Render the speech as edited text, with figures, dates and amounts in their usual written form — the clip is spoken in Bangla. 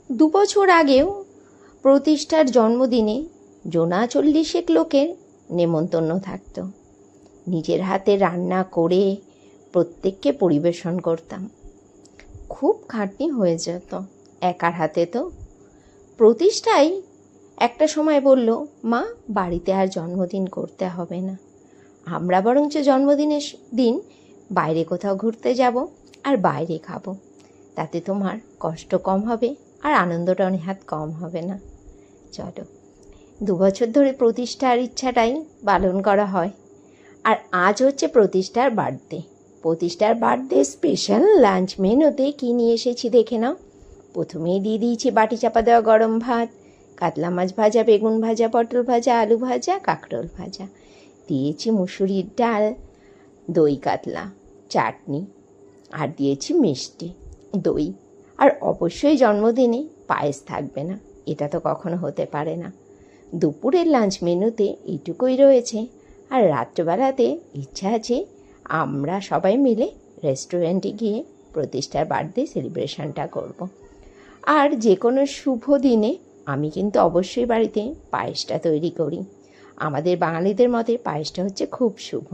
2 বছর আগেও প্রতিষ্ঠার জন্মদিনে 40 লোকের নেমন্তন্ন থাকতো। নিজের হাতে রান্না করে প্রত্যেককে পরিবেশন করতাম। খুব খাটনি হয়ে যেত একার হাতে। তো প্রতিষ্ঠাই একটা সময় বলল, মা, বাড়িতে আর জন্মদিন করতে হবে না, আমরা বরঞ্চ জন্মদিনের দিন বাইরে কোথাও ঘুরতে যাব আর বাইরে খাবো, তাতে তোমার কষ্ট কম হবে আর আনন্দটা অনেক কম হবে না। চলো, 2 বছর ধরে প্রতিষ্ঠার ইচ্ছাটাই পালন করা হয়। আর আজ হচ্ছে প্রতিষ্ঠার বার্থডে। প্রতিষ্ঠার বার্থডে স্পেশাল লাঞ্চ মেনুতে কী নিয়ে এসেছি দেখে নাও। প্রথমেই দিয়ে দিয়েছি বাটি চাপা দেওয়া গরম ভাত, কাতলা মাছ ভাজা, বেগুন ভাজা, পটল ভাজা, আলু ভাজা, কাঁকরোল ভাজা। দিয়েছি মুসুরির ডাল, দই কাতলা, চাটনি, আর দিয়েছি মিষ্টি, দই। আর অবশ্যই জন্মদিনে পায়েস থাকবে না, এটা তো কখনো হতে পারে না। দুপুরের লাঞ্চ মেনুতে এইটুকুই রয়েছে। আর রাত্রবেলাতে ইচ্ছা আছে আমরা সবাই মিলে রেস্টুরেন্টে গিয়ে প্রতিষ্ঠার বার্থডে সেলিব্রেশনটা করব। আর যে কোনো শুভ দিনে আমি কিন্তু অবশ্যই বাড়িতে পায়েসটা তৈরি করি। আমাদের বাঙালিদের মতে পায়েসটা হচ্ছে খুব শুভ।